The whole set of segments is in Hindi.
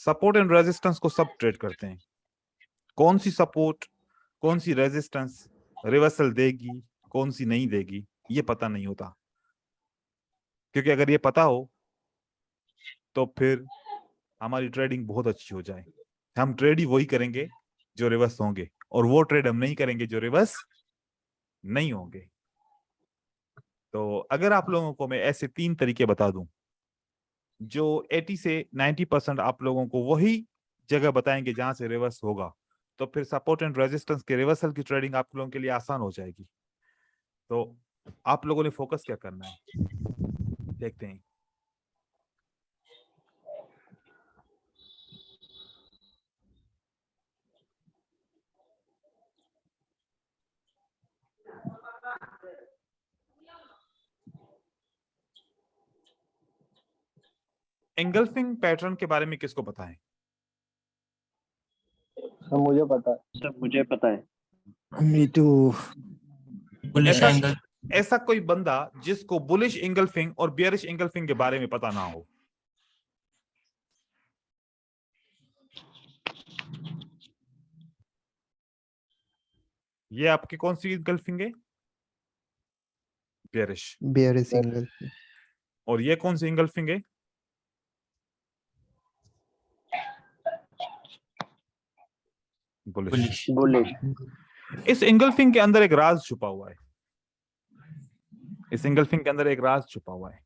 सपोर्ट एंड रेजिस्टेंस को सब ट्रेड करते हैं। कौन सी सपोर्ट, कौन सी रेजिस्टेंस रिवर्सल देगी, कौन सी नहीं देगी, ये पता नहीं होता। क्योंकि अगर ये पता हो तो फिर हमारी ट्रेडिंग बहुत अच्छी हो जाए। हम ट्रेड ही वही करेंगे जो रिवर्स होंगे, और वो ट्रेड हम नहीं करेंगे जो रिवर्स नहीं होंगे। तो अगर आप लोगों को मैं ऐसे 3 तरीके बता दूं जो 80 से 90% आप लोगों को वही जगह बताएंगे जहां से रिवर्स होगा, तो फिर सपोर्ट एंड रेजिस्टेंस के रिवर्सल की ट्रेडिंग आप लोगों के लिए आसान हो जाएगी। तो आप लोगों ने फोकस क्या करना है, देखते हैं। एंगल्फिंग पैटर्न के बारे में किसको पता है? सर मुझे पता है। सर मुझे पता है। Me too. बुलिश ऐसा एंगल। ऐसा कोई बंदा जिसको बुलिश एंगल्फिंग और बियरिश एंगल्फिंग के बारे में पता ना हो? ये आपकी कौन सी एंगल्फिंग है? बियरिश। Bearish single. और ये कौन सी एंगल्फिंग है? बुलिश। बुलिश। इस एंगल्फिंग के अंदर एक राज छुपा हुआ है। इस एंगल्फिंग के अंदर एक राज छुपा हुआ है।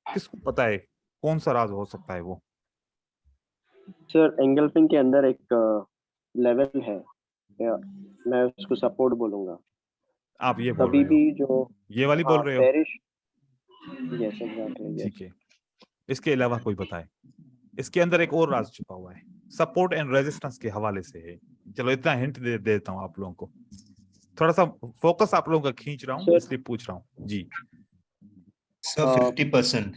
किसको पता है कौन सा राज हो सकता है वो? सर एंगल्फिंग के अंदर एक लेवल है, मैं उसको सपोर्ट बोलूंगा। आप ये बोल कभी रहे हो? भी जो ये वाली बोल रहे हो? बेरिश, यस एग्जैक्टली, ठीक है। इसके अलावा कोई बताए? इसके अंदर एक और राज छुपा हुआ है, सपोर्ट एंड रेजिस्टेंस के हवाले से है। चलो इतना हिंट दे देता हूं आप लोगों को। थोड़ा सा फोकस आप लोगों का खींच रहा हूं, Sir, इसलिए पूछ रहा हूं जी। Sir 50%।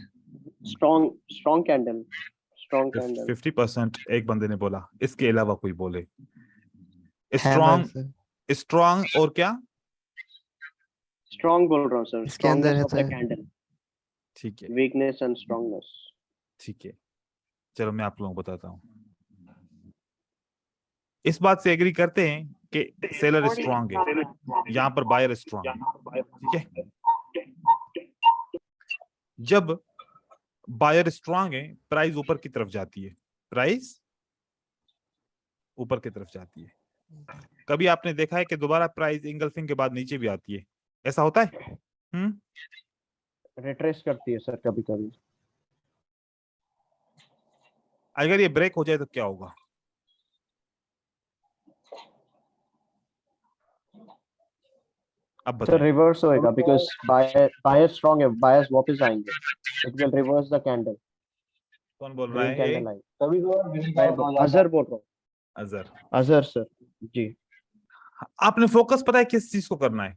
Strong candle, strong candle. 50% एक बंदे ने बोला। इसके अलावा कोई बोले? Hammer, strong, sir. स्ट्रॉन्ग और क्या? स्ट्रॉन्ग बोल रहा हूँ सर, इसके अंदर स्ट्रॉन्गनेस है ऑफ द सर। कैंडल, ठीक है, वीकनेस एंड स्ट्रॉन्गनेस। ठीक है। चलो मैं आप लोगों को बताता हूं। इस बात से एग्री करते हैं कि सेलर स्ट्रांग है, यहां पर बायर स्ट्रांग है। ठीक है। जब बायर स्ट्रांग है, प्राइस ऊपर की तरफ जाती है, प्राइस ऊपर की तरफ जाती है। कभी आपने देखा है कि दोबारा प्राइस इंगल्फिंग के बाद नीचे भी आती है? ऐसा होता है? रिट्रेस करती है सर कभी कभी। अगर ये ब्रेक हो जाए तो क्या होगा? अब सर बताएं। रिवर्स होएगा, बिकॉज़ बायर स्ट्रांग है, बायर्स वापस आएंगे। It will reverse the candle, कौन बोल रहा ग्रीन है? कैंडल आई। कभी कभार अजहर बोल रहा हूँ, अजहर। अजहर सर जी। आपने फोकस पता है किस चीज को करना है?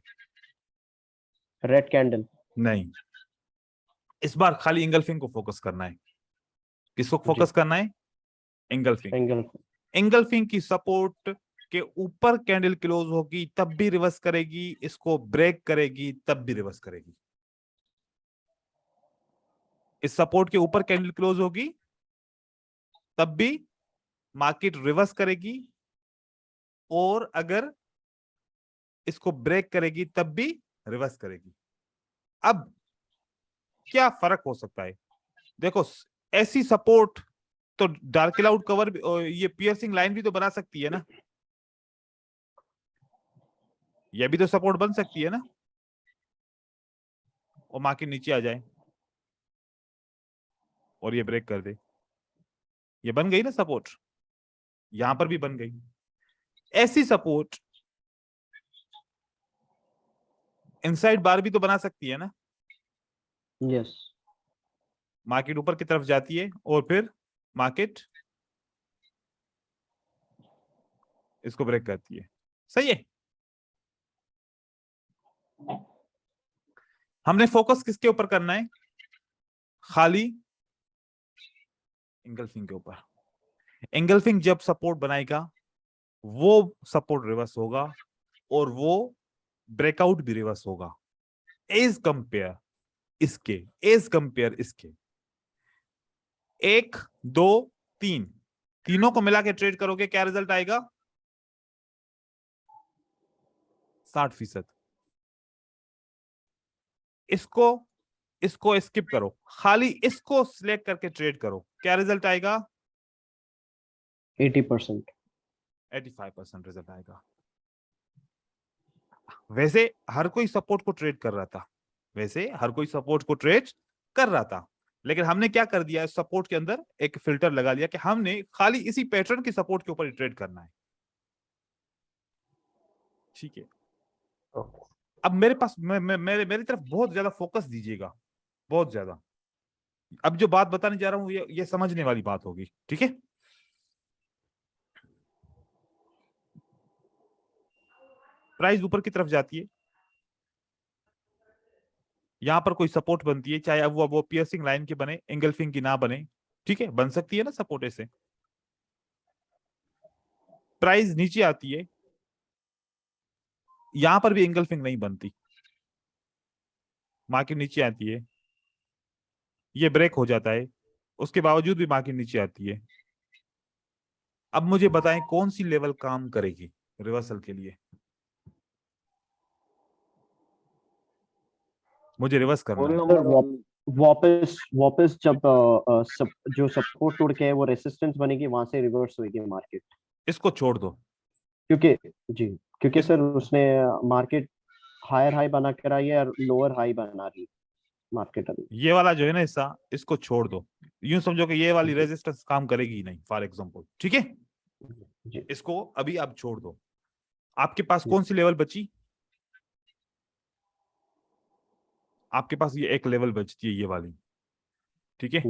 रेड कैंडल नहीं, इस बार खाली इंगल्फिंग को फोकस करना है। किसको जी। फोकस करना है? इंगल्फिंग। एंगल इंगल्फिंग की सपोर्ट के ऊपर कैंडल क्लोज होगी तब भी रिवर्स करेगी, इसको ब्रेक करेगी तब भी रिवर्स करेगी। इस सपोर्ट के ऊपर कैंडल क्लोज होगी तब भी मार्केट रिवर्स करेगी, और अगर इसको ब्रेक करेगी तब भी रिवर्स करेगी। अब क्या फर्क हो सकता है? देखो, ऐसी सपोर्ट तो डार्क क्लाउड कवर ये पियर्सिंग लाइन भी तो बना सकती है ना, ये भी तो सपोर्ट बन सकती है ना, और मार्केट नीचे आ जाए और ये ब्रेक कर दे। ये बन गई ना सपोर्ट, यहां पर भी बन गई। ऐसी सपोर्ट इनसाइड बार भी तो बना सकती है ना। यस। मार्केट ऊपर की तरफ जाती है और फिर मार्केट इसको ब्रेक करती है। सही है। हमने फोकस किसके ऊपर करना है? खाली इंगल्फिंग के ऊपर। इंगल्फिंग जब सपोर्ट बनाएगा वो सपोर्ट रिवर्स होगा और वो ब्रेकआउट भी रिवर्स होगा, एज कंपेयर इसके, एज कंपेयर इसके। 1 2 3 तीनों को मिला के ट्रेड करोगे क्या रिजल्ट आएगा? 60%। इसको इसको स्किप करो, खाली इसको सिलेक्ट करके ट्रेड करो, क्या रिजल्ट आएगा? 80%। 85% रिजल्ट आएगा। वैसे हर कोई सपोर्ट को ट्रेड कर रहा था, लेकिन हमने क्या कर दिया, सपोर्ट के अंदर एक फिल्टर लगा लिया कि हमने खाली इसी पैटर्न की सपोर्ट के ऊपर ही ट्रेड करना है। ठीक है, अब मेरे पास मेरी तरफ बहुत ज्यादा फोकस दीजिएगा, बहुत ज्यादा। अब जो बात बताने जा रहा हूं ये समझने वाली बात होगी, ठीक है। प्राइस ऊपर की तरफ जाती है, यहां पर कोई सपोर्ट बनती है, चाहे अब वो पियर्सिंग लाइन की बने, एंगल्फिंग की ना बने, ठीक है, बन सकती है ना सपोर्ट ऐसे। प्राइस नीचे आती है, यहां पर भी एंगल्फिंग नहीं बनती, मार्केट नीचे आती है, ये ब्रेक हो जाता है, उसके बावजूद भी मार्केट नीचे आती है। अब मुझे बताएं कौन सी लेवल काम करेगी रिवर्सल के लिए? मुझे रिवर्स करना है। वापस जब जो सपोर्ट तोड़ के है वो रेसिस्टेंस बनेगी, वहां से रिवर्स होगी मार्केट। इसको छोड़ दो, क्योंकि सर उसने मार्केट हायर हाई बना कर आई है और लोअर हाई बना रही है मार्केट अभी। ये वाला जो है ना हिस्सा, इसको छोड़ दो, यूं समझो कि ये वाली रेजिस्टेंस काम करेगी ही नहीं, फॉर एग्जांपल, ठीक है। जी इसको अभी आप छोड़ दो। आपके पास कौन सी लेवल बची? आपके पास ये एक लेवल बचती है, ये वाली, ठीक है।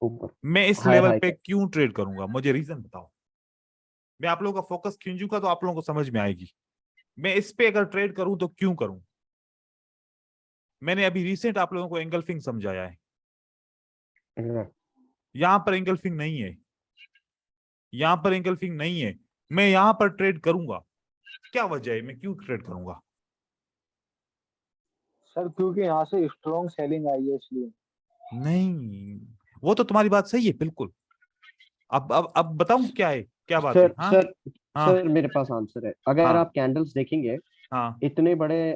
ऊपर मैं इस हाई लेवल हाई पे क्यों ट्रेड करूंगा, मुझे रीजन बताओ। मैं आप लोगों का फोकस खींचूंगा तो आप लोगों को समझ में आएगी। मैं इस पे अगर ट्रेड करूं तो क्यों करूं? मैंने अभी रिसेंट आप लोगों को एंगल्फिंग समझाया है, यहां पर एंगल्फिंग नहीं है, यहां पर एंगल्फिंग नहीं है, मैं यहां पर ट्रेड करूंगा, क्या वजह है, मैं क्यों ट्रेड करूंगा? सर क्योंकि यहाँ से स्ट्रॉन्ग सेलिंग आई है इसलिए। नहीं, वो तो तुम्हारी बात सही है बिल्कुल। अब बताऊं क्या है, क्या बात है? सर हाँ सर हाँ सर मेरे पास आंसर है। अगर हाँ आप कैंडल्स देखेंगे, हाँ इतने बड़े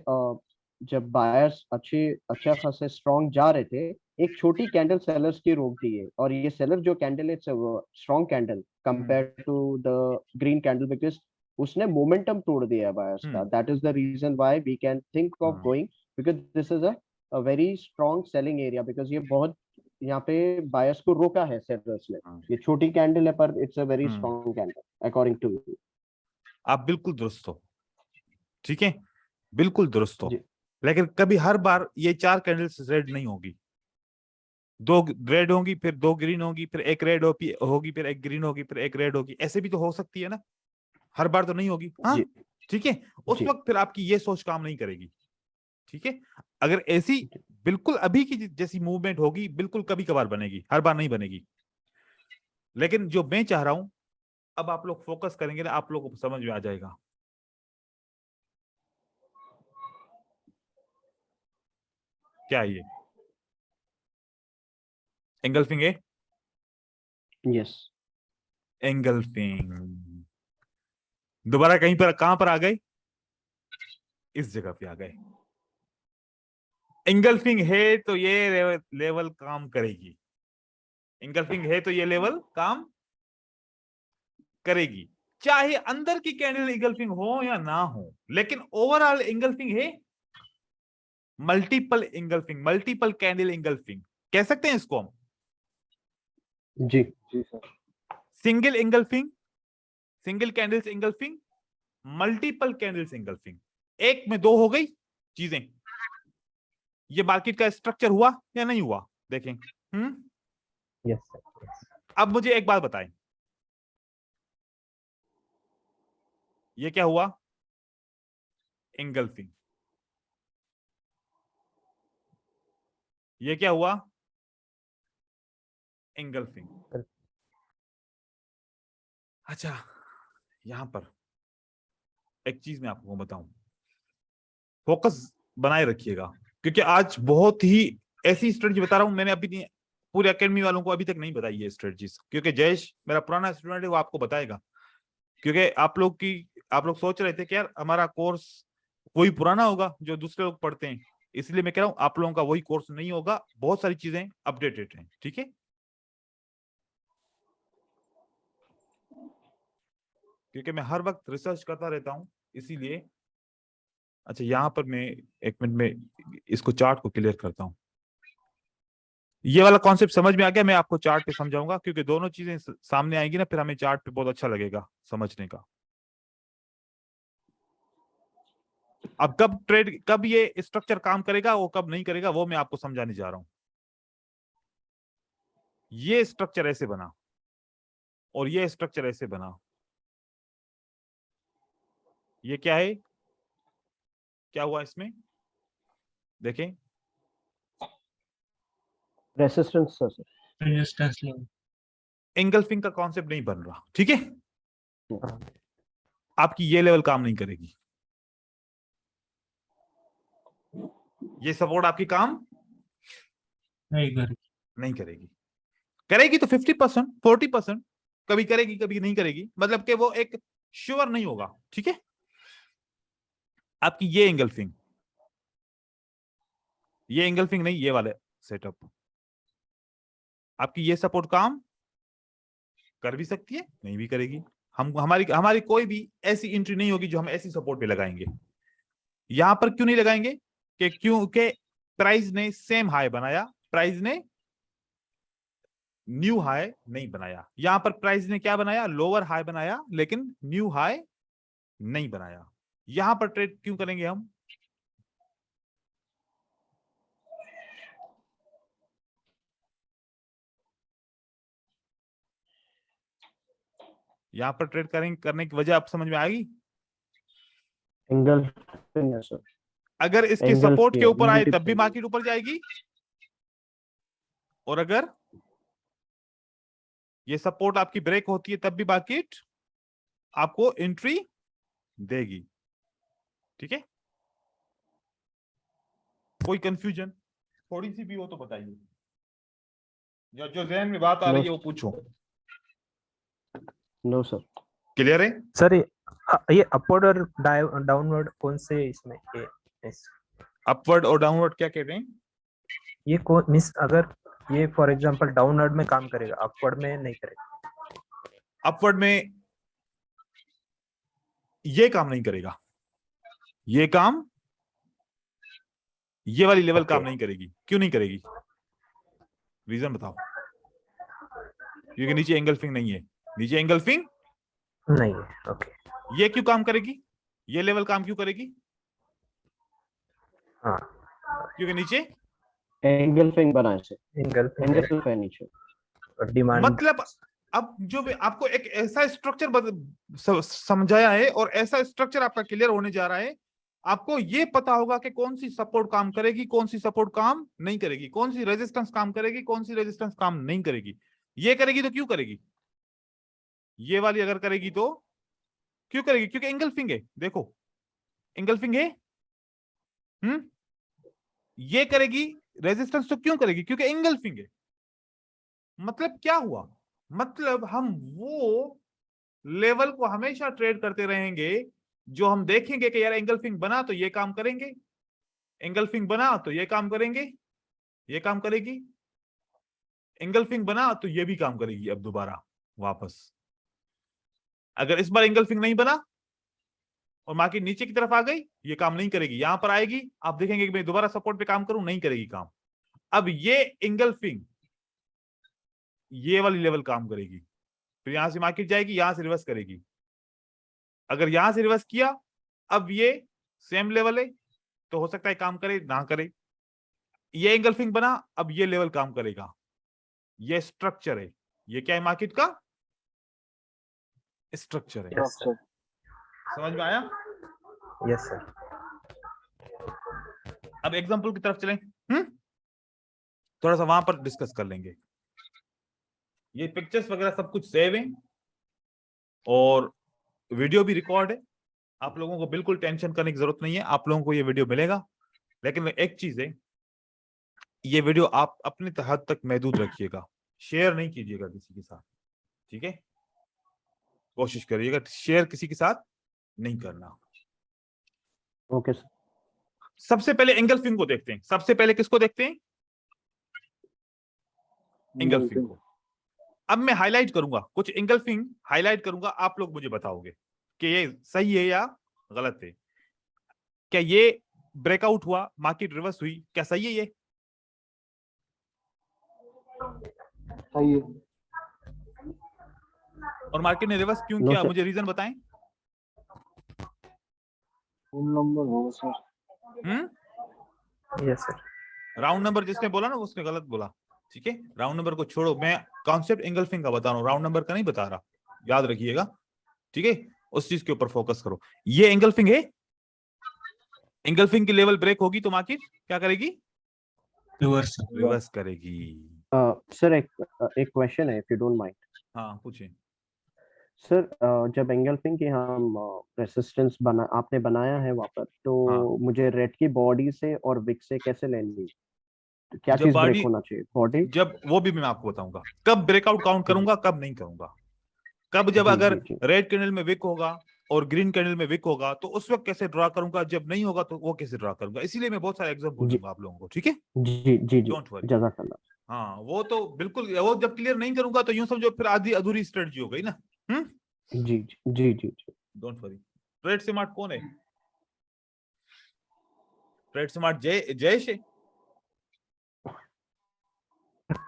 जब बायर्स अच्छा खासे स्ट्रॉन्ग जा रहे थे, एक छोटी कैंडल सेलर्स की रोक दी है, और ये सेलर जो कैंडल है strong candle compare to the green candle, because उसने मोमेंटम तोड़ दिया बायर्स का। That is the reason why we can think of going, because this is a very strong selling area, because ये बहुत यहाँ पे बायर्स को रोका है सेलर्स ने। ये छोटी कैंडल है पर it's a very strong candle according to you. आप बिल्कुल दुरुस्त हो, ठीक है, बिल्कुल दुरुस्त हो। जी लेकिन कभी हर बार ये 4 कैंडल्स रेड नहीं होगी, 2 रेड होंगी, फिर 2 ग्रीन होगी, फिर एक रेड होगी, फिर एक ग्रीन होगी, फिर एक रेड होगी, ऐसे भी तो हो सकती है ना, हर बार तो नहीं होगी। हाँ जी ठीक है, उस जी वक्त फिर आपकी ये सोच काम नहीं करेगी, ठीक है। अगर ऐसी बिल्कुल अभी की जैसी मूवमेंट होगी, बिल्कुल कभी कभार बनेगी, हर बार नहीं बनेगी। लेकिन जो मैं चाह रहा हूं, अब आप लोग फोकस करेंगे ना, आप लोगों को समझ में आ जाएगा। क्या है ये एंगल्फिंग है? यस एंगल्फिंग दोबारा कहीं पर, कहां पर आ गए? इस जगह पे आ गए। एंगल्फिंग है तो ये लेवल काम करेगी, एंगल्फिंग है तो ये लेवल काम करेगी, चाहे अंदर की कैंडल एंगल्फिंग हो या ना हो, लेकिन ओवरऑल एंगल्फिंग है। Multiple engulfing, multiple candle engulfing कह सकते हैं इसको हम। जी जी sir. Single engulfing, single candles engulfing, multiple candles engulfing, एक में 2 हो गई चीजें। ये मार्केट का स्ट्रक्चर हुआ या नहीं हुआ, देखें। Yes sir. अब मुझे एक बात बताएं, ये क्या हुआ? एंगल्फिंग। ये क्या हुआ? एंगल्फिंग। अच्छा, यहां पर एक चीज मैं आपको बताऊं, फोकस बनाए रखिएगा, क्योंकि आज बहुत ही ऐसी स्ट्रेटजी बता रहा हूं, मैंने अभी पूरे एकेडमी वालों को अभी तक नहीं बताई ये स्ट्रेटजीज, क्योंकि जयेश मेरा पुराना स्टूडेंट है, वो आपको बताएगा। क्योंकि आप लोग सोच रहे थे कि यार हमारा कोर्स कोई पुराना होगा जो दूसरे लोग पढ़ते हैं, इसलिए मैं कह रहा हूं आप लोगों का वही कोर्स नहीं होगा, बहुत सारी चीजें अपडेटेड हैं, ठीक है। क्योंकि मैं हर वक्त रिसर्च करता रहता हूं, इसीलिए। अच्छा, यहां पर मैं 1 मिनट में इसको चार्ट को क्लियर करता हूं। ये वाला कॉन्सेप्ट समझ में आ गया, मैं आपको चार्ट पे समझाऊंगा, क्योंकि दोनों चीजें सामने आएंगी ना, फिर हमें चार्ट पे बहुत अच्छा लगेगा समझने का। अब कब ये स्ट्रक्चर काम करेगा, वो कब नहीं करेगा, वो मैं आपको समझाने जा रहा हूं। ये स्ट्रक्चर ऐसे बना और ये स्ट्रक्चर ऐसे बना, ये क्या है, क्या हुआ इसमें, देखें। Resistance sir. Resistance line. Engulfing का कॉन्सेप्ट नहीं बन रहा, ठीक है। आपकी ये लेवल काम नहीं करेगी, ये सपोर्ट आपकी काम नहीं करेगी। नहीं करेगी। करेगी तो 50%, 40%, कभी करेगी कभी नहीं करेगी, मतलब कि वो एक श्योर नहीं होगा, ठीक है। आपकी ये एंगल्फिंग नहीं, ये वाले सेटअप, आपकी ये सपोर्ट काम कर भी सकती है, नहीं भी करेगी। हमारी कोई भी ऐसी एंट्री नहीं होगी जो हम ऐसी सपोर्ट पे लगाएंगे। यहां पर क्यों नहीं लगाएंगे, कि क्योंकि प्राइस ने सेम हाई बनाया, प्राइस ने न्यू हाई नहीं बनाया। यहां पर प्राइस ने क्या बनाया, लोअर हाई बनाया, लेकिन न्यू हाई नहीं बनाया। यहां पर ट्रेड क्यों करेंगे हम, यहां पर ट्रेड करने की वजह आप समझ में आएगी। एंगल्फिंग है सर। अगर इसके Engulf सपोर्ट के किया, ऊपर आए negative तब भी side। मार्केट ऊपर जाएगी, और अगर ये सपोर्ट आपकी ब्रेक होती है तब भी मार्केट आपको एंट्री देगी, ठीक है। कोई कंफ्यूजन थोड़ी सी भी हो तो बताइए, जो जहन में बात आ रही है वो पूछो। No sir. क्लियर है। सर ये अपवर्ड और डाउनवर्ड कौन से इसमें अपवर्ड और डाउनवर्ड क्या कहते हैं, ये कौन मिस, अगर ये फॉर एग्जांपल डाउनवर्ड में काम करेगा, अपवर्ड में नहीं करेगा। अपवर्ड में ये काम नहीं करेगा, ये वाली लेवल काम नहीं करेगी। क्यों नहीं करेगी, रीजन बताओ। क्योंकि नीचे एंगल्फिंग नहीं है, नीचे एंगल्फिंग नहीं है, ओके। ये क्यों काम करेगी, ये लेवल काम क्यों करेगी, हाँ, क्योंकि नीचे एंगल्फिंग बना से, एंगल्फिंग एंगल्फ है नीचे। और डिमांड, मतलब अब जो भी आपको एक ऐसा स्ट्रक्चर समझाया है और ऐसा स्ट्रक्चर आपका क्लियर होने जा रहा है, आपको ये पता होगा कि कौन सी सपोर्ट काम करेगी, कौन सी सपोर्ट काम नहीं करेगी, कौन सी रेजिस्टेंस काम करेगी, कौन सी रेजिस्टेंस काम नहीं करेगी। ये करेगी तो क्यों करेगी, ये वाली अगर करेगी तो क्यों करेगी, क्योंकि एंगल्फिंग है। देखो एंगल्फिंग है, ये करेगी रेजिस्टेंस तो क्यों करेगी, क्योंकि एंगल्फिंग है। मतलब क्या हुआ, मतलब हम वो लेवल को हमेशा ट्रेड करते रहेंगे जो हम देखेंगे कि यार एंगल्फिंग बना तो ये काम करेंगे, एंगल्फिंग बना तो ये काम करेंगे, ये काम करेगी, एंगल्फिंग बना तो ये भी काम करेगी। अब दोबारा वापस, अगर इस बार एंगल्फिंग नहीं बना और मार्केट नीचे की तरफ आ गई, ये काम नहीं करेगी। यहां पर आएगी, आप देखेंगे कि मैं दोबारा सपोर्ट पे काम करूं, नहीं करेगी काम। अब ये एंगल्फिंग ये वाली लेवल काम करेगी, फिर यहां से मार्केट जाएगी, यहां से रिवर्स करेगी। अगर यहां से रिवर्स किया, अब ये सेम लेवल है तो हो सकता है काम करे ना करे। ये एंगल्फिंग बना, अब ये लेवल काम करेगा। ये स्ट्रक्चर है, ये क्या है, मार्केट का स्ट्रक्चर है। यस सर, समझ में आया। Yes sir. अब एग्जांपल की तरफ चलें, थोड़ा सा वहां पर डिस्कस कर लेंगे। ये पिक्चर्स वगैरह सब कुछ सेव है और वीडियो भी रिकॉर्ड है, आप लोगों को बिल्कुल टेंशन करने की जरूरत नहीं है, आप लोगों को ये वीडियो मिलेगा। लेकिन एक चीज है, ये वीडियो आप अपने हद तक महदूद रखिएगा, शेयर नहीं कीजिएगा किसी के साथ, ठीक है? कोशिश करिएगा शेयर किसी के साथ नहीं करना। Okay sir. सबसे पहले एंगल्फिंग को देखते हैं। सबसे पहले किसको देखते हैं? एंगल्फिंग को। अब मैं हाईलाइट करूंगा, कुछ एंगल्फिंग हाईलाइट करूंगा, आप लोग मुझे बताओगे कि ये सही है या गलत है। क्या ये ब्रेकआउट हुआ, मार्केट रिवर्स हुई, क्या सही है ये? सही है। और मार्केट ने रिवर्स क्यों No, किया, sir. मुझे रीजन बताएं। फुल नंबर होगा sir. Yes sir. Round number जिसने बोला ना उसने गलत बोला, ठीक है? राउंड नंबर को छोड़ो, मैं कॉन्सेप्ट एंगल्फिंग का बता रहा हूँ, राउंड नंबर का नहीं बता रहा, याद रखिएगा, ठीक है? उस चीज के ऊपर फोकस करो। ये एंगल्फिंग है, एंगल्फिंग की लेवल ब्रेक होगी तो मार्केट क्या करेगी? रिवर्स रिवर्स करेगी। सर एक क्वेश्चन है, इफ यू डोंट माइंड। हाँ पूछे। सर जब एंगल्फिंग की हम रेसिस्टेंस आपने बनाया है वहां पर, तो हाँ। मुझे रेड की बॉडी से और विक से कैसे लेनी, तो क्या जब चीज ब्रेक बॉडी, होना चाहिए? बॉडी। जब वो भी मैं आपको बताऊंगा कब ब्रेकआउट काउंट करूंगा, कब नहीं करूंगा। कब? जब जी अगर जी जी रेड कैंडल में विक होगा और ग्रीन कैंडल में विक होगा तो उस वक्त कैसे ड्रा करूंगा, जब नहीं होगा तो वो कैसे ड्रा करूंगा। इसीलिए मैं बहुत सारे एग्जांपल जी दूंगा आप लोगों को, ठीक है? जी जी जी। Don't worry. जज़ाकल्लाह। हाँ वो तो बिल्कुल, वो जब क्लियर नहीं करूंगा तो यूं समझो फिर आधी अधूरी स्ट्रेटजी हो गई ना। जी जी जी जी जी। Don't worry. ट्रेड स्मार्ट कौन है? ट्रेड स्मार्ट जयेश है?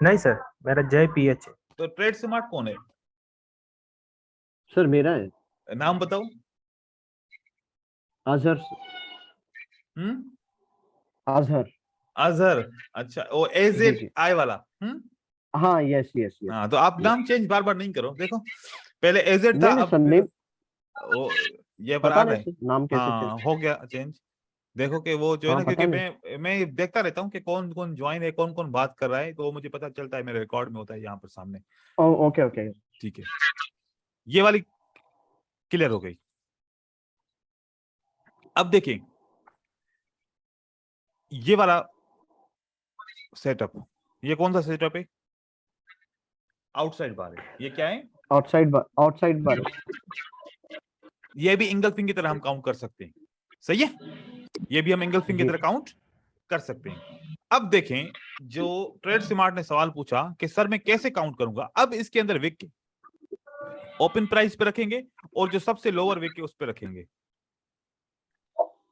नहीं सर, मेरा JPH है। तो ट्रेड स्मार्ट कौन है? सर मेरा है नाम बताओ। अजहर। हम्म अजहर। अजहर। अच्छा, वो जी जी। AZI वाला। हाँ, यस यस यस। हाँ तो आप नाम चेंज बार बार नहीं करो, देखो पहले AZ था, नहीं नहीं अब सर, फिर नेम वो ये पर आ पता नहीं गए। सर, नाम कैसे हाँ चेंज। हो गया चेंज। देखो कि वो जो है हाँ ना, पता क्योंकि नहीं। मैं देखता रहता हूँ कि कौन कौन ज्वाइन है, कौन कौन बात कर रहा है, तो वो मुझे पता चलता है, मेरे रिकॉर्ड में होता है यहाँ पर सामने, ओके ओके। ठीक है? ये वाली क्लियर हो गई। अब देखें ये वाला सेटअप, ये कौन सा सेटअप है? आउटसाइड बार है, ये क्या है? आउटसाइड बार। ये भी एंगल्फिंग की तरह हम काउंट कर सकते हैं, सही है? ये भी हम एंगल्फिंग की जी तरह काउंट कर सकते हैं। अब देखें, जो ट्रेड स्मार्ट ने सवाल पूछा कि सर मैं कैसे काउंट करूंगा, अब इसके अंदर विक ओपन प्राइस पे रखेंगे और जो सबसे लोअर विक है उस पे रखेंगे।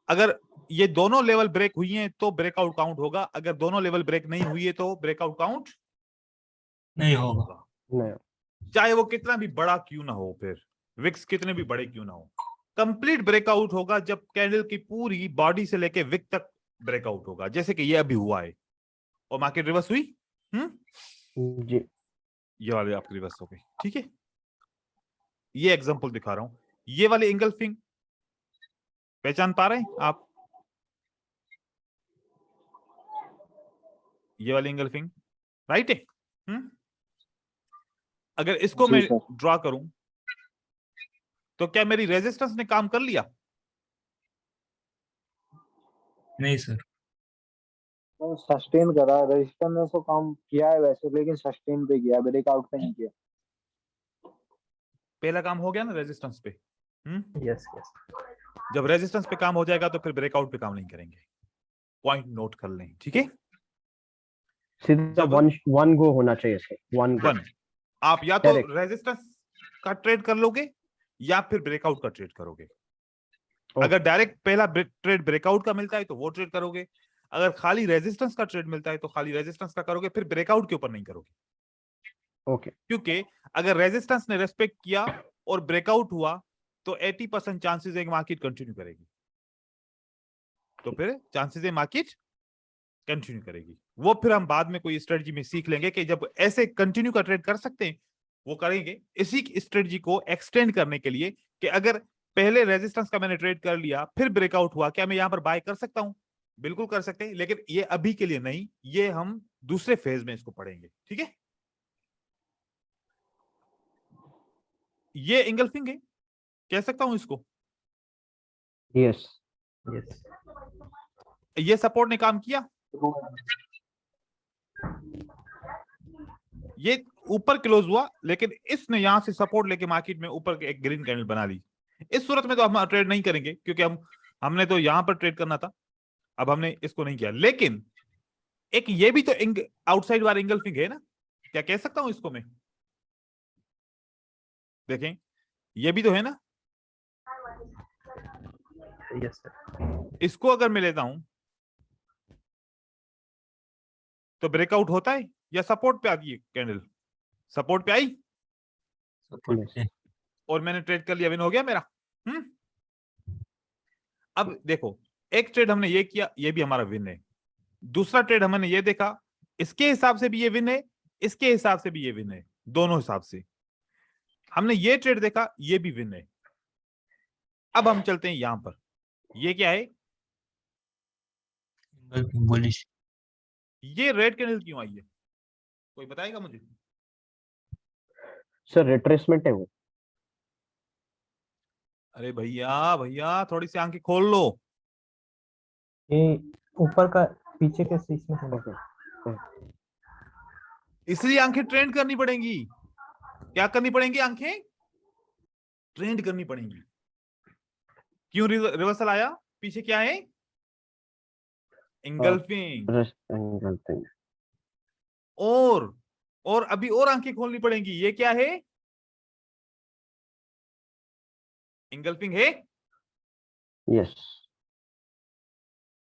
अगर ये दोनों लेवल ब्रेक हुई हैं तो ब्रेकआउट काउंट होगा, अगर दोनों लेवल ब्रेक नहीं हुई है तो ब्रेकआउट काउंट नहीं होगा। नहीं। चाहे वो कितना भी बड़ा क्यों ना हो, फिर विक्स कितने भी बड़े क्यों ना हो, कंप्लीट ब्रेकआउट होगा जब कैंडल की पूरी बॉडी से लेके विक तक ब्रेकआउट होगा, जैसे कि ये अभी हुआ है और मार्केट रिवर्स हुई। जी ये वाले आपकी रिवर्स हो गई, ठीक है? ये एग्जांपल दिखा रहा हूं, ये वाले एंगल्फिंग पहचान पा रहे हैं आप? ये वाली एंगल्फिंग राइट है। अगर इसको जी मैं सर। ड्रॉ करूं तो क्या मेरी रेजिस्टेंस ने काम कर लिया? नहीं सर। तो सस्टेन करा, रजिस्टर ने तो काम किया है वैसे, लेकिन सस्टेन पे किया, ब्रेकआउट पे नहीं किया। पहला काम हो गया ना रेजिस्टेंस पे। Yes yes. जब रेजिस्टेंस पे काम हो जाएगा तो फिर ब्रेकआउट पे काम नहीं करेंगे, पॉइंट नोट कर लें, ठीक है? सीधा जब वन गो होना चाहिए सर, वन गो। वन, आप या तो Correct. रेजिस्टेंस का ट्रेड कर लोगे या फिर ब्रेकआउट का ट्रेड करोगे। Okay. अगर डायरेक्ट पहला ट्रेड ब्रेकआउट का मिलता है तो वो ट्रेड करोगे, अगर खाली रेजिस्टेंस का ट्रेड मिलता है तो खाली रेजिस्टेंस का करोगे, फिर ब्रेकआउट के ऊपर नहीं करोगे। ओके। क्योंकि अगर रेजिस्टेंस ने रेस्पेक्ट किया और ब्रेकआउट हुआ तो 80% चांसेस है कि मार्केट कंटिन्यू करेगी, तो फिर चांसेस है मार्केट कंटिन्यू करेगी। वो फिर हम बाद में कोई स्ट्रेटजी में सीख लेंगे कि जब ऐसे कंटिन्यू का ट्रेड कर सकते हैं वो करेंगे। इसी स्ट्रेटजी को एक्सटेंड करने के लिए कि अगर पहले रेजिस्टेंस का मैंने ट्रेड कर लिया फिर ब्रेकआउट हुआ, क्या मैं यहां पर बाय कर सकता हूं? बिल्कुल कर सकते हैं, लेकिन ये अभी के लिए नहीं, ये हम दूसरे फेज में इसको पढ़ेंगे, ठीक है? ये एंगल्फिंग है, कह सकता हूं इसको। यस। यस। ये सपोर्ट ने काम किया, ये ऊपर क्लोज हुआ, लेकिन इसने यहां से सपोर्ट लेके मार्केट में ऊपर एक ग्रीन कैंडल बना ली। इस सूरत में तो हम ट्रेड नहीं करेंगे, क्योंकि हमने तो यहां पर ट्रेड करना था, अब हमने इसको नहीं किया। लेकिन एक ये भी तो आउटसाइड वाला इंगल्फिंग है ना, क्या कह सकता हूं इसको मैं? देखें, ये भी तो है ना। Yes sir. इसको अगर मैं लेता हूं तो ब्रेकआउट होता है या सपोर्ट पे आती है कैंडल? सपोर्ट पे आई सपोर्ट पे। और मैंने ट्रेड कर लिया, विन हो गया मेरा। अब देखो, एक ट्रेड हमने ये किया, ये भी हमारा विन है। दूसरा ट्रेड हमने ये देखा, इसके हिसाब से भी ये विन है, इसके हिसाब से भी ये विन है, दोनों हिसाब से हमने ये ट्रेड देखा, ये भी विन है। अब हम चलते हैं यहां पर, ये क्या है? बुलिश। ये रेड कैंडल क्यों आई है, कोई बताएगा मुझे? सर रिट्रेसमेंट है वो। अरे भैया भैया, थोड़ी सी आंखें खोल लो। ये ऊपर का पीछे के इसमें होना। ओके। इसलिए आंखें ट्रेंड करनी पड़ेंगी। क्या करनी पड़ेंगी? आंखें ट्रेंड करनी पड़ेंगी। क्यों रिवर्सल आया? पीछे क्या है? इंगल्फिंग। इंगल्फिंग। और अभी और आंखें खोलनी पड़ेंगी। ये क्या है? इंगल्फिंग है। यस।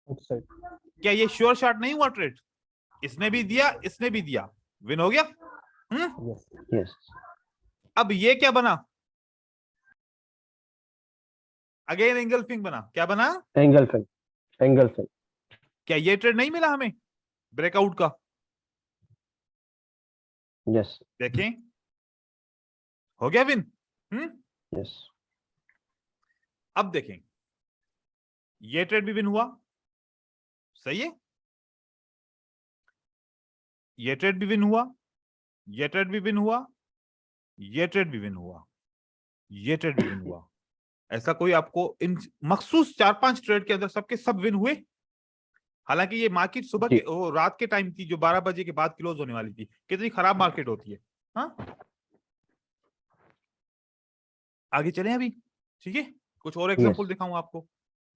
आउटसाइड। क्या ये श्योर शॉट नहीं हुआ ट्रेड? इसने भी दिया, इसने भी दिया, विन हो गया। यस। यस। अब ये क्या बना? अगेन इंगल्फिंग बना। क्या बना? इंगल्फिंग। इंगल्फिंग। क्या ये ट्रेड नहीं मिला हमें ब्रेकआउट का? यस। देखें, हो गया विन। यस। अब देखें, ये ट्रेड भी विन हुआ, सही है। ये ट्रेड भी विन हुआ, ये ट्रेड भी विन हुआ, ये ट्रेड भी विन हुआ, ये ट्रेड भी विन हुआ। ऐसा कोई आपको इन मखसूस 4-5 ट्रेड के अंदर सबके सब विन हुए? हालांकि ये मार्केट सुबह के रात के टाइम थी, जो 12 बजे के बाद क्लोज होने वाली थी। कितनी खराब मार्केट होती है। हाँ, आगे चलें अभी, ठीक है? कुछ और एग्जांपल दिखाऊं आपको।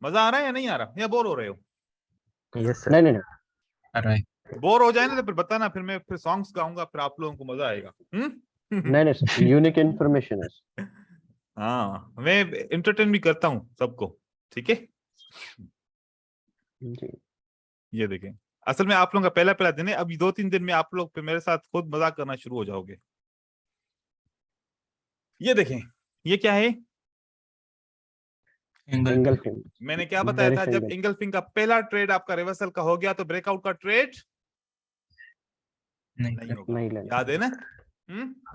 मजा आ रहा है या नहीं आ रहा, या बोर हो रहे हो? Yes sir. नहीं नहीं आ रहा है। बोर हो जाए ना तो फिर बताना, फिर मैं फिर सॉन्ग्स गाऊंगा, फिर आप लोगों को मजा आएगा। नहीं सर, यूनिक इंफॉर्मेशन है। हाँ, मैं एंटरटेन भी करता हूँ सबको, ठीक है। जी। ये देखें, असल में आप लोगों का पहला दिन है। अभी 2-3 दिन में आप लोग फिर मेरे साथ खुद मजाक करना शुरू हो जाओगे। ये देखें, ये क्या है? इंगल्फिंग। मैंने क्या बताया था? जब इंगल्फिंग का पहला ट्रेड आपका रिवर्सल का हो गया तो ब्रेकआउट का ट्रेड नहीं होगा। नहीं लेना। याद है ना?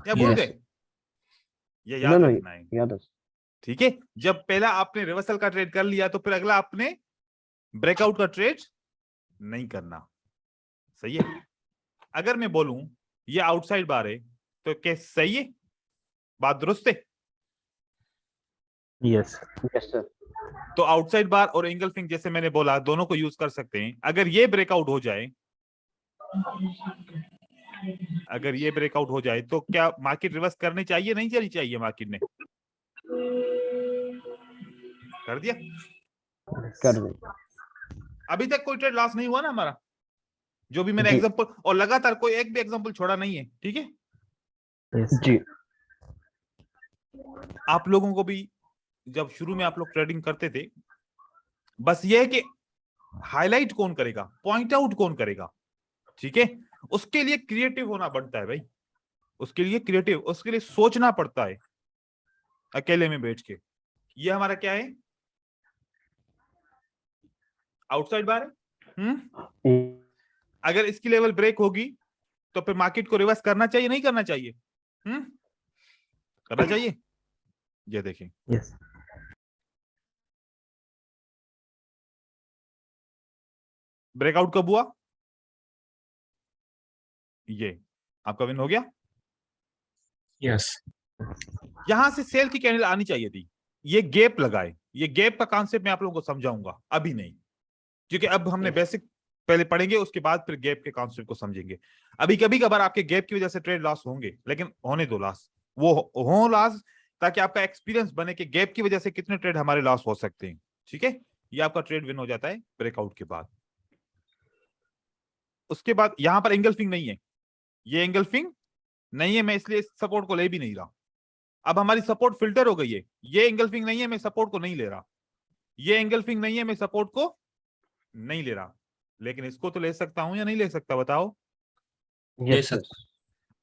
या भूल गए? ये याद रखना है, याद है। ठीक है। जब पहला आपने रिवर्सल का ट्रेड कर लिया तो फिर अगला आपने ब्रेकआउट का ट्रेड नहीं करना, सही है। अगर मैं बोलूं ये आउटसाइड बार है तो क्या सही है? बात दुरुस्त है? यस। Yes sir. तो आउटसाइड बार और इंगल्फिंग, जैसे मैंने बोला, दोनों को यूज कर सकते हैं। अगर ये ब्रेकआउट हो जाए, अगर ये ब्रेकआउट हो जाए तो क्या मार्केट रिवर्स करनी चाहिए, नहीं चलनी चाहिए? मार्केट ने कर दिया, कर दे। अभी तक कोई ट्रेड लॉस नहीं हुआ ना हमारा, जो भी मैंने जी। एग्जांपल, और लगातार कोई एक भी एग्जांपल छोड़ा नहीं है, ठीक है। यस जी। आप लोगों को भी जब शुरू में आप लोग ट्रेडिंग करते थे, बस ये है कि हाईलाइट कौन करेगा, पॉइंट आउट कौन करेगा, ठीक है। उसके लिए क्रिएटिव होना पड़ता है भाई, उसके लिए क्रिएटिव, उसके लिए सोचना पड़ता है अकेले में बैठ के। ये हमारा क्या है? आउटसाइड बार है। अगर इसकी लेवल ब्रेक होगी तो फिर मार्केट को रिवर्स करना चाहिए, नहीं करना चाहिए? करना चाहिए। ये देखें, यस। ब्रेकआउट कब हुआ? ये आपका विन हो गया। यस। यहां से सेल की कैंडल आनी चाहिए थी, ये गैप लगाए। ये गैप का कॉन्सेप्ट मैं आप लोगों को समझाऊंगा, अभी नहीं, क्योंकि अब हमने बेसिक पहले पढ़ेंगे, उसके बाद फिर गैप के कॉन्सेप्ट को समझेंगे। अभी कभी कभार आपके गैप की वजह से ट्रेड लॉस होंगे, लेकिन होने दो लॉस, वो हो लॉस, ताकि आपका एक्सपीरियंस बने कि गैप की वजह से कितने ट्रेड हमारे लॉस हो सकते हैं। ठीक है, ये आपका ट्रेड विन हो जाता है ब्रेकआउट के बाद। उसके बाद यहां पर एंगल्फिंग नहीं है, ये एंगल्फिंग नहीं है, मैं इसलिए सपोर्ट को ले भी नहीं रहा। अब हमारी सपोर्ट फिल्टर हो गई है, ये एंगल्फिंग नहीं है, मैं सपोर्ट को नहीं ले रहा। ये एंगल्फिंग नहीं है, मैं सपोर्ट को नहीं ले रहा, लेकिन इसको तो ले सकता हूं या नहीं ले सकता, बताओ? Yes sir. यस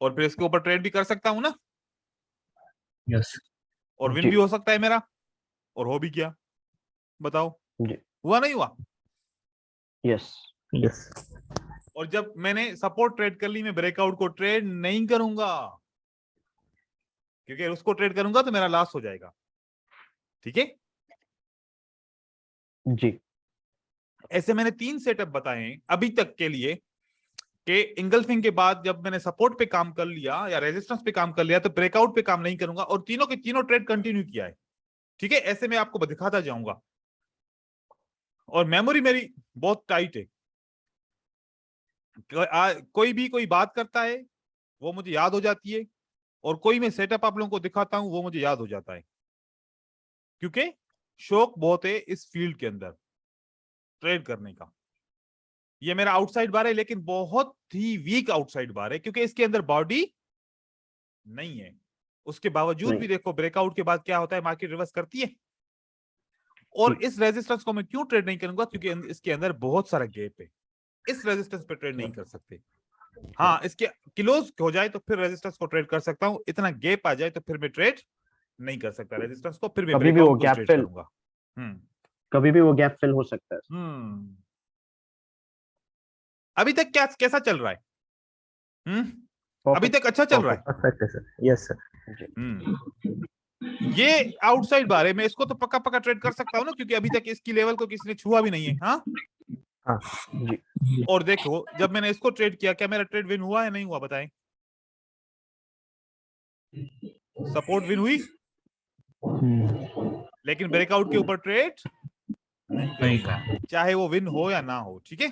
और फिर इसके ऊपर ट्रेड भी कर सकता हूं ना, यस और विन जी। भी हो सकता है मेरा। और हो भी क्या, बताओ? जी हुआ नहीं हुआ? यस यस और जब मैंने सपोर्ट ट्रेड कर ली, मैं ब्रेकआउट को ट्रेड नहीं करूंगा, क्योंकि उसको ट्रेड करूंगा तो मेरा लॉस हो जाएगा। ठीक है, जी ऐसे मैंने 3 सेटअप बताए हैं अभी तक के लिए कि इंगल्फिंग के बाद जब मैंने सपोर्ट पे काम कर लिया या रेजिस्टेंस पे काम कर लिया तो ब्रेकआउट पे काम नहीं करूंगा, और तीनों के तीनों ट्रेड कंटिन्यू किया है। ठीक है, ऐसे मैं आपको दिखाता जाऊंगा। और मेमोरी मेरी बहुत टाइट है, कोई भी कोई बात करता है वो मुझे याद हो जाती है, और कोई मैं सेटअप आप लोगों को दिखाता हूं वो मुझे याद हो जाता है, क्योंकि शौक बहुत है इस फील्ड के अंदर ट्रेड करने का। ये मेरा आउटसाइड बार है, लेकिन बहुत ही वीक आउटसाइड बार है, क्योंकि इसके अंदर बॉडी नहीं है। उसके बावजूद नहीं। भी देखो ब्रेकआउट के बाद क्या होता है, मार्केट रिवर्स करती है। और जी। इस रेजिस्टेंस को मैं क्यों ट्रेड नहीं करूंगा, क्योंकि इसके अंदर बहुत सारा गैप है, इस रेजिस्टेंस पे ट्रेड नहीं कर सकते। हाँ, इसके क्लोज हो जाए तो फिर रेजिस्टेंस को ट्रेड कर सकता हूं, इतना गैप आ जाए तो फिर मैं ट्रेड नहीं कर सकता रेजिस्टेंस को, फिर मैं कभी भी वो ब्रेकआउट को गैप ट्रेड फिल करूंगा। कभी भी वो गैप फिल हो सकता है। अभी तक क्या कैसा चल रहा है? अभी परफेक्ट तक अच्छा चल रहा है। परफेक्ट है सर, यस सर। ये आउटसाइड बार है, मैं इसको तो पक्का पक्का ट्रेड कर सकता हूं ना, क्योंकि अभी तक इसकी लेवल को किसी ने छुआ भी नहीं है। हाँ, हाँ जी और देखो जब मैंने इसको ट्रेड किया, क्या मेरा ट्रेड विन हुआ या नहीं हुआ, बताएं? सपोर्ट विन हुई, लेकिन ब्रेकआउट के ऊपर ट्रेड नहीं नहीं करूंगा, चाहे वो विन हो या ना हो। ठीक है,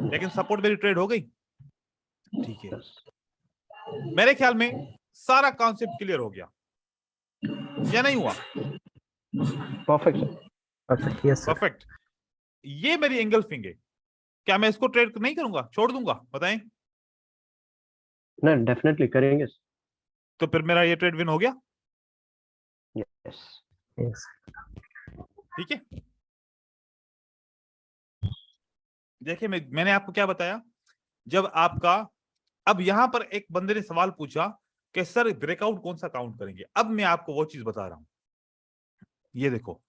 लेकिन सपोर्ट मेरी ट्रेड हो गई। ठीक है, मेरे ख्याल में सारा कॉन्सेप्ट क्लियर हो गया या नहीं हुआ? Perfect sir. Perfect, yes sir. Perfect. ये मेरी एंगल्फिंग है, क्या मैं इसको ट्रेड नहीं करूंगा, छोड़ दूंगा, बताएं? नहीं, डेफिनेटली करेंगे। तो फिर मेरा ये ट्रेड विन हो गया। यस यस ठीक है, देखिए मैंने आपको क्या बताया, जब आपका, अब यहां पर एक बंदे ने सवाल पूछा कि सर ब्रेकआउट कौन सा काउंट करेंगे, अब मैं आपको वो चीज बता रहा हूं। ये देखो,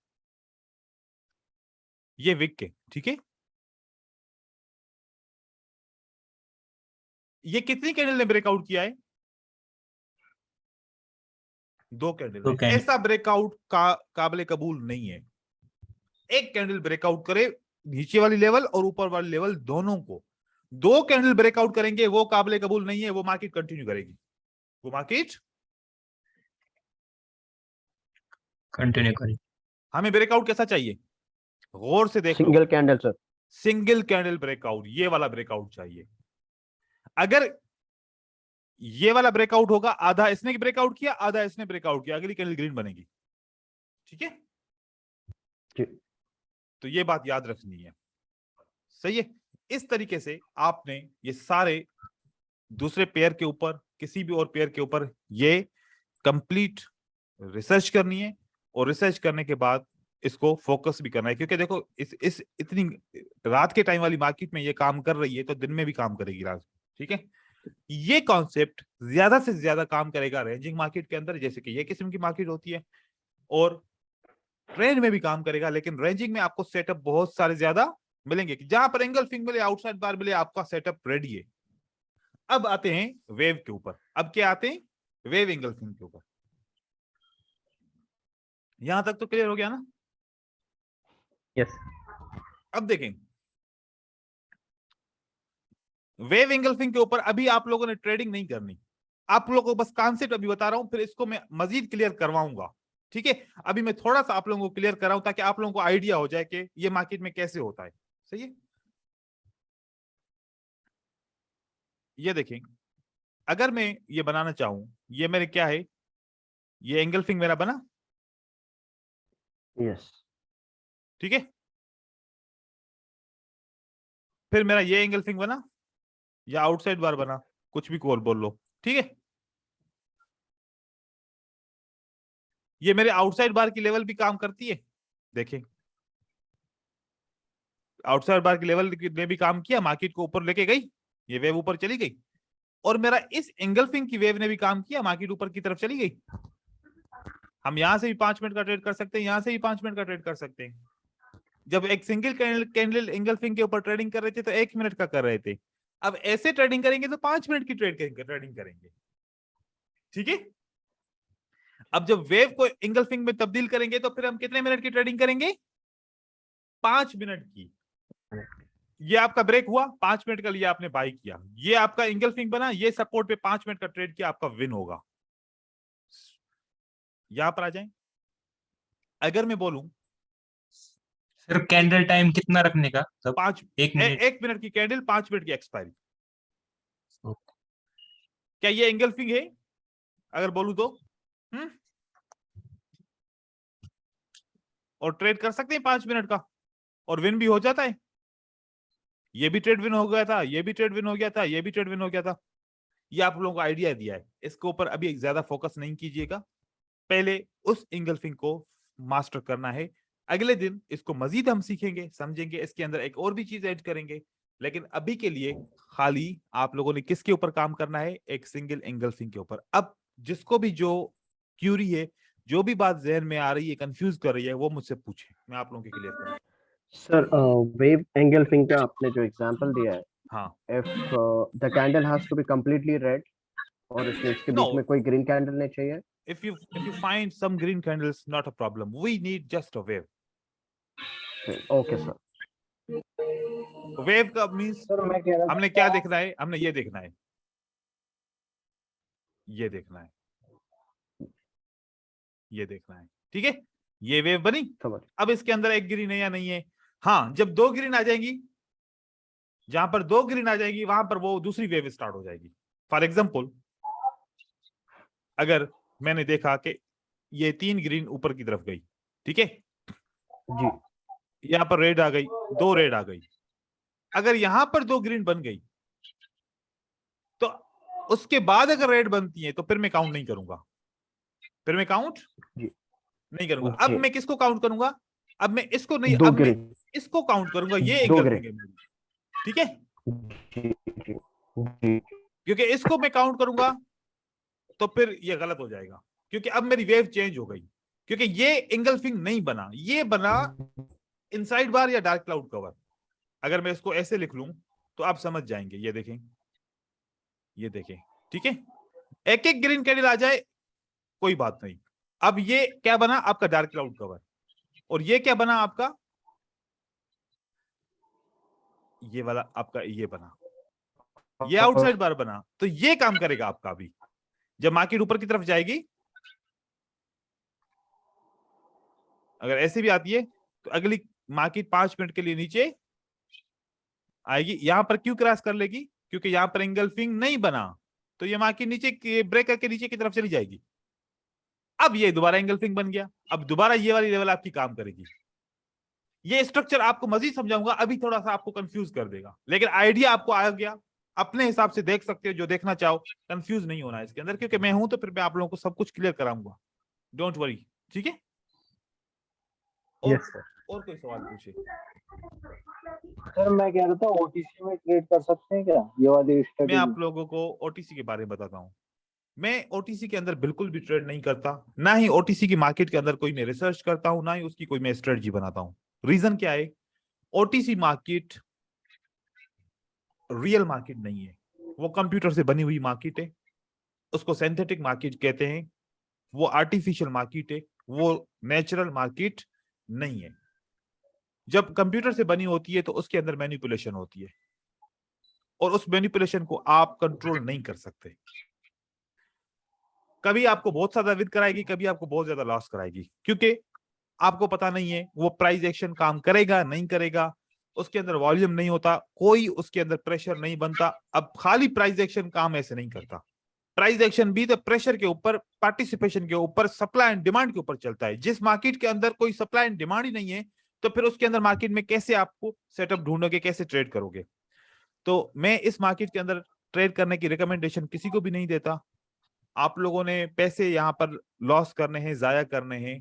ये विक है, ठीक है, ये कितनी कैंडल ने ब्रेकआउट किया है? 2 कैंडल दो ने। कैंडल। ऐसा ब्रेकआउट का काबिले कबूल नहीं है। एक कैंडल ब्रेकआउट करे नीचे वाली लेवल और ऊपर वाली लेवल दोनों को, 2 कैंडल ब्रेकआउट करेंगे, वो काबिले कबूल नहीं है, वो मार्केट कंटिन्यू करेगी, वो मार्केट कंटिन्यू करें। हमें ब्रेकआउट कैसा चाहिए, गौर से देख लो, single candle sir. Single candle breakout, ये वाला ब्रेकआउट चाहिए। अगर ये वाला ब्रेकआउट होगा, आधा इसने ब्रेकआउट किया, आधा इसने ब्रेकआउट किया, अगली कैंडल ग्रीन बनेगी। ठीक है, जी तो ये बात याद रखनी है। सही है, इस तरीके से आपने ये सारे दूसरे पेयर के ऊपर, किसी भी और पेयर के ऊपर ये कंप्लीट रिसर्च करनी है, और रिसर्च करने के बाद इसको फोकस भी करना है, क्योंकि देखो इस इतनी रात के टाइम वाली मार्केट में ये काम कर रही है तो दिन में भी काम करेगी रात। ठीक है, ये कॉन्सेप्ट ज्यादा से ज्यादा काम करेगा रेंजिंग मार्केट के अंदर, जैसे कि ये किस्म की मार्केट होती है, और ट्रेंड में भी काम करेगा, लेकिन रेंजिंग में आपको सेटअप बहुत सारे ज्यादा मिलेंगे, जहां पर एंगल्फिंग मिले, आउटसाइड बार मिले, आपका सेटअप रेडी है। अब आते हैं वेव के ऊपर। अब क्या आते हैं, वेव एंगल्फिंग के ऊपर। यहां तक तो क्लियर हो गया ना? यस अब देखें वेव एंगल्फिंग के ऊपर, अभी आप लोगों ने ट्रेडिंग नहीं करनी, आप लोगों को बस कॉन्सेप्ट अभी बता रहा हूं, फिर इसको मैं मजीद क्लियर करवाऊंगा। ठीक है, अभी मैं थोड़ा सा आप लोगों को क्लियर कराऊं ताकि आप लोगों को आइडिया हो जाए कि ये मार्केट में कैसे होता है। सही है, ये देखें, अगर मैं ये बनाना चाहूं, ये मेरे क्या है, ये एंगल्फिंग मेरा बना, यस ठीक है। फिर मेरा ये एंगल्फिंग बना या आउटसाइड बार बना, कुछ भी कोल बोल लो, ठीक है। ये मेरे आउटसाइड बार की लेवल भी काम करती है, देखें आउटसाइड बार की लेवल ने भी काम किया, मार्केट को ऊपर लेके गई, ये वेव ऊपर चली गई, और मेरा इस एंगल्फिंग की वेव ने भी काम किया, मार्केट ऊपर की तरफ चली गई। हम यहां से भी 5 मिनट का ट्रेड कर सकते हैं, यहां से भी 5 मिनट का ट्रेड कर सकते हैं। जब एक सिंगल कैंडल एंगल्फिंग के ऊपर ट्रेडिंग कर रहे थे तो 1 मिनट का कर रहे थे, अब ऐसे ट्रेडिंग करेंगे तो 5 मिनट की ट्रेडिंग करेंगे, ठीक है। अब जब वेव को एंगल्फिंग में तब्दील करेंगे तो फिर हम कितने मिनट की ट्रेडिंग करेंगे, 5 मिनट की। ये आपका ब्रेक हुआ, 5 मिनट का लिया आपने बाई किया, ये आपका एंगल्फिंग बना, ये सपोर्ट पे 5 मिनट का ट्रेड किया, आपका विन होगा। यहां पर आ जाए, अगर मैं बोलूं सर कैंडल टाइम कितना रखने का, सब 5 1 मिनट? 1 मिनट की कैंडल, 5 मिनट की एक्सपायरी, ओके। क्या ये एंगल्फिंग है अगर बोलूं तो? और ट्रेड कर सकते हैं 5 मिनट का, और विन भी हो जाता है। ये भी ट्रेड विन हो गया था, ये भी ट्रेड विन हो गया था, ये भी ट्रेड विन हो गया था। ये आप लोगों को आइडिया दिया है, इसके ऊपर अभी ज्यादा फोकस नहीं कीजिएगा, पहले उस एंगल्फिंग को मास्टर करना है। अगले दिन इसको मजीद हम सीखेंगे, समझेंगे, इसके अंदर एक और भी चीज ऐड करेंगे, लेकिन अभी के लिए खाली आप लोगों ने किसके ऊपर काम करना है, एक सिंगल एंगल्फिंग के ऊपर। अब जिसको भी जो क्यूरी है, जो भी बात जहन में आ रही है, कंफ्यूज कर रही है, वो मुझसे पूछे, मैं आप लोगों के क्लियर करूंगा। सर, वेव एंगल्फिंग का आपने जो एग्जांपल दिया है, हाँ, if the candle has to be completely red और इसमें इसके No. बीच में कोई ग्रीन कैंडल नहीं चाहिए। if you find some green candles, not a problem, we need just a wave. Okay sir. Wave का मींस सर मैं कह रहा हमने क्या देखना है, हमने ये देखना है, ये देखना है, ये देखना है, ठीक है। ये वेव बनी, समझ। अब इसके अंदर एक ग्रीन है या नहीं है? हाँ, जब 2 ग्रीन आ जाएंगी, जहां पर 2 ग्रीन आ जाएगी वहां पर वो दूसरी वेव स्टार्ट हो जाएगी। फॉर एग्जाम्पल, अगर मैंने देखा कि ये 3 ग्रीन ऊपर की तरफ गई, ठीक है, जी यहां पर रेड आ गई, 2 रेड आ गई, अगर यहां पर 2 ग्रीन बन गई तो उसके बाद अगर रेड बनती है तो फिर मैं काउंट नहीं करूंगा, फिर मैं काउंट जी नहीं करूंगा। अब जी। मैं किसको काउंट करूंगा? अब मैं इसको नहीं, 2 अब मैं ग्रीन। इसको काउंट करूंगा, ये 2 एंगल्फिंग ग्रीन। है मेरी, ठीक है। जी जी जी। क्योंकि इसको मैं काउंट करूंगा तो फिर ये गलत हो जाएगा, क्योंकि अब मेरी वेव चेंज हो गई, क्योंकि ये एंगल्फिंग नहीं बना, ये बना इनसाइड बार या डार्क क्लाउड कवर। अगर मैं इसको ऐसे लिख लूं तो आप समझ जाएंगे, ये देखें, ये देखें, ठीक है। एक एक ग्रीन कैंडल आ जाए कोई बात नहीं। अब ये क्या बना आपका, डार्क क्लाउड कवर, और ये क्या बना आपका, ये वाला आपका ये बना, ये आउटसाइड बार बना। तो ये काम करेगा आपका अभी, जब मार्केट ऊपर की तरफ जाएगी, अगर ऐसे भी आती है तो अगली मार्केट 5 मिनट के लिए नीचे आएगी, यहां पर क्यों क्रॉस कर लेगी, क्योंकि यहां पर एंगल्फिंग नहीं बना, तो ये मार्केट नीचे ब्रेक करके नीचे की तरफ चली जाएगी। अब ये दोबारा एंगल्फिंग बन गया, अब दोबारा ये वाली लेवल आपकी काम करेगी। ये स्ट्रक्चर आपको मजीद समझाऊंगा, अभी थोड़ा सा आपको कंफ्यूज कर देगा, लेकिन आइडिया आपको आ गया, अपने हिसाब से देख सकते हो, जो देखना चाहो, कंफ्यूज नहीं होना है इसके अंदर, क्योंकि मैं हूं तो फिर मैं आप लोगों को सब कुछ क्लियर कराऊंगा, डोंट वरी, ठीक है। और यस सर। और कोई सवाल पूछे? सर मैं कह रहा था ओटीसी में ट्रेड कर सकते हैं क्या, ये वाली मैं स्ट्रेटेजी? आप लोगों को ओटीसी के बारे में बताता हूँ। मैं ओटीसी के अंदर बिल्कुल भी ट्रेड नहीं करता, ना ही ओटीसी की मार्केट के अंदर कोई मैं रिसर्च करता हूं, ना ही उसकी कोई मैं स्ट्रेटजी बनाता हूं। रीजन क्या है? ओटीसी मार्केट रियल मार्केट नहीं है, वो कंप्यूटर से बनी हुई मार्केट है, उसको सिंथेटिक मार्केट कहते हैं, वो आर्टिफिशियल मार्केट है, वो नेचुरल मार्केट नहीं है। जब कंप्यूटर से बनी होती है तो उसके अंदर मैनिपुलेशन होती है, और उस मैनिपुलेशन को आप कंट्रोल नहीं कर सकते। कभी आपको बहुत ज्यादा विद कराएगी, कभी आपको बहुत ज्यादा लॉस कराएगी, क्योंकि आपको पता नहीं है वो प्राइस एक्शन काम करेगा नहीं करेगा, उसके अंदर वॉल्यूम नहीं होता, कोई उसके अंदर प्रेशर नहीं बनता। अब खाली प्राइस एक्शन काम ऐसे नहीं करता। प्राइस एक्शन भी तो प्रेशर के ऊपर, पार्टिसिपेशन के ऊपर, सप्लाई एंड डिमांड के ऊपर चलता है। जिस मार्केट के अंदर कोई सप्लाई एंड डिमांड ही नहीं है तो फिर उसके अंदर मार्केट में कैसे आपको सेटअप ढूंढोगे, कैसे ट्रेड करोगे? तो मैं इस मार्केट के अंदर ट्रेड करने की रिकमेंडेशन किसी को भी नहीं देता। आप लोगों ने पैसे यहाँ पर लॉस करने हैं, जाया करने हैं,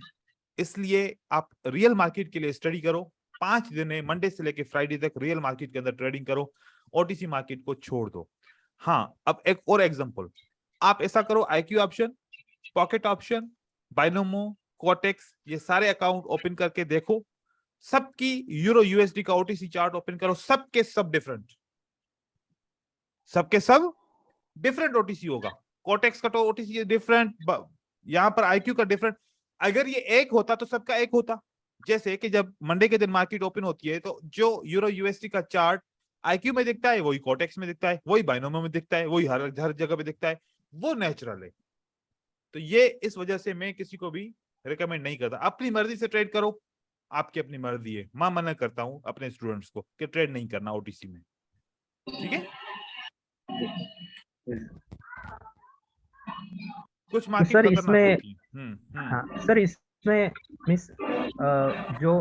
इसलिए आप रियल मार्केट के लिए स्टडी करो। 5 दिन है, मंडे से लेके फ्राइडे तक रियल मार्केट के अंदर ट्रेडिंग करो, ओटीसी मार्केट को छोड़ दो। हाँ, अब एक और एग्जांपल, आप ऐसा करो, IQ option, pocket option, Binomo, Quotex, ये सारे अकाउंट ओपन करके देखो, सबकी यूरो यूएसडी का ओटीसी चार्ट ओपन करो, सबके सब डिफरेंट, सबके सब डिफरेंट ओटीसी होगा। कोटेक्स का तो ओटीसी डिफरेंट, यहाँ पर IQ का डिफरेंट। अगर ये एक होता तो सबका एक होता। जैसे कि जब मंडे के दिन मार्केट ओपन होती है तो जो यूरो यूएसडी का चार्ट IQ में दिखता है वही कोटेक्स में दिखता है, वही बाइनोमो में दिखता है, वही हर जगह पे दिखता है, वो नेचुरल है। तो ये इस वजह से मैं किसी को भी रिकमेंड नहीं करता। अपनी मर्जी से ट्रेड करो, आपकी अपनी मर्जी है। मैं मना करता हूं अपने स्टूडेंट्स को कि ट्रेड नहीं करना ओटीसी में, ठीक है? कुछ मार्केट सर खतरनाक इसमें होती है। हाँ सर, इसमें मिस जो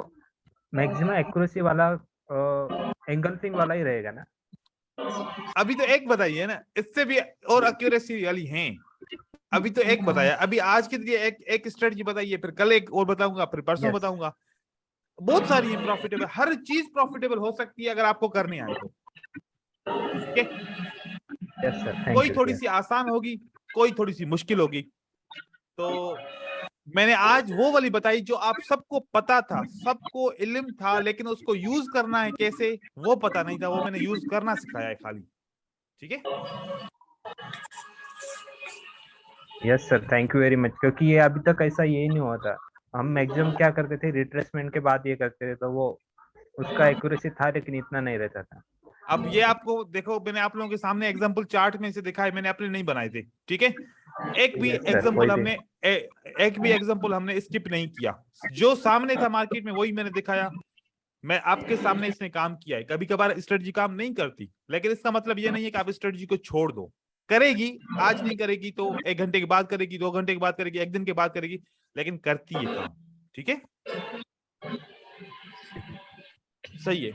मैक्सिमम एक्यूरेसी वाला एंगल्फिंग वाला ही रहेगा ना? अभी तो एक बताइए ना, इससे भी और एक्यूरेसी वाली हैं। अभी तो एक बताया, अभी आज के लिए एक स्ट्रेटजी बताइए, फिर कल एक और बताऊंगा, फिर परसों Yes. बताऊंगा। बहुत सारी है प्रॉफिटेबल, हर चीज प्रॉफिटेबल हो सकती है अगर आपको करनी आए तो। ठीक है, यस सर, थैंक कोई यू। थोड़ी सी आसान होगी, कोई थोड़ी सी मुश्किल होगी। तो मैंने आज वो वाली बताई जो आप सबको पता था, सबको इल्म था, लेकिन उसको यूज करना है कैसे वो पता नहीं था, वो मैंने यूज करना सिखाया है खाली। ठीक है, yes sir, thank you very much. क्योंकि ये अभी तक ऐसा ये नहीं हुआ था। हम मैक्सिमम क्या करते थे, रिट्रेसमेंट के बाद ये करते थे, तो वो उसका एक्यूरेसी था लेकिन इतना नहीं रहता था। अब ये आपको देखो, मैंने आप लोगों के सामने एग्जांपल चार्ट में से दिखाए, मैंने अपने नहीं बनाए थे। ठीक है, एक भी Yes, sir, एग्जांपल कोई भी। हमने एक भी एग्जांपल हमने स्किप नहीं किया। जो सामने था मार्केट में वही मैंने दिखाया। मैं आपके सामने इसने काम किया है। कभी कभार स्ट्रेटजी काम नहीं करती, लेकिन इसका मतलब ये नहीं है कि आप स्ट्रेटजी को छोड़ दो। करेगी, आज नहीं करेगी तो 1 घंटे के बाद करेगी, 2 घंटे के बाद करेगी, 1 दिन के बाद करेगी, लेकिन करती है काम। ठीक है, सही है।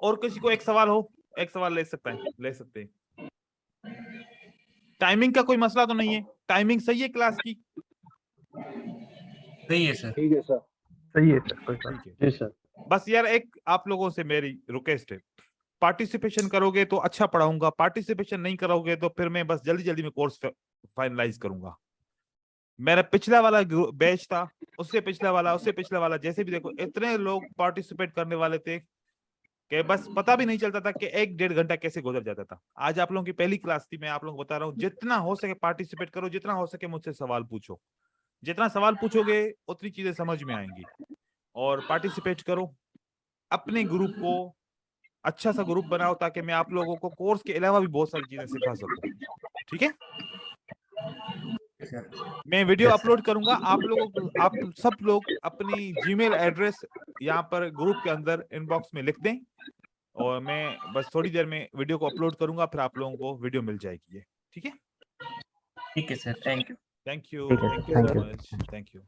और किसी को एक सवाल हो, एक सवाल ले सकता है, ले सकते हैं। टाइमिंग का कोई मसला तो नहीं है? टाइमिंग सही है क्लास की? सही है सर। ठीक है सर। सही है सर, कोई बात। ठीक है। जी सर। बस यार एक आप लोगों से मेरी रिक्वेस्ट है, पार्टिसिपेशन करोगे तो अच्छा पढ़ाऊंगा, पार्टिसिपेशन नहीं करोगे तो फिर मैं बस जल्दी जल्दी में कोर्स फाइनलाइज करूंगा। मेरा पिछला वाला बैच था, उससे पिछला वाला, जैसे भी देखो इतने लोग पार्टिसिपेट करने वाले थे कि बस पता भी नहीं चलता था कि 1-1.5 घंटा कैसे गुजर जाता था। आज आप लोगों की पहली क्लास थी, मैं आप लोगों को बता रहा हूँ, जितना हो सके पार्टिसिपेट करो, जितना हो सके मुझसे सवाल पूछो। जितना सवाल पूछोगे उतनी चीजें समझ में आएंगी। और पार्टिसिपेट करो, अपने ग्रुप को अच्छा सा ग्रुप बनाओ ताकि मैं आप लोगों को कोर्स के अलावा भी बहुत सारी चीजें सिखा सकूं। ठीक है, मैं वीडियो Yes, अपलोड करूंगा। आप लोगों को, आप सब लोग अपनी जीमेल एड्रेस यहाँ पर ग्रुप के अंदर इनबॉक्स में लिख दें, और मैं बस थोड़ी देर में वीडियो को अपलोड करूंगा, फिर आप लोगों को वीडियो मिल जाएगी। ये ठीक है, ठीक है sir, thank you. Thank you, ठीक है, thank you thank so you. Much, thank you.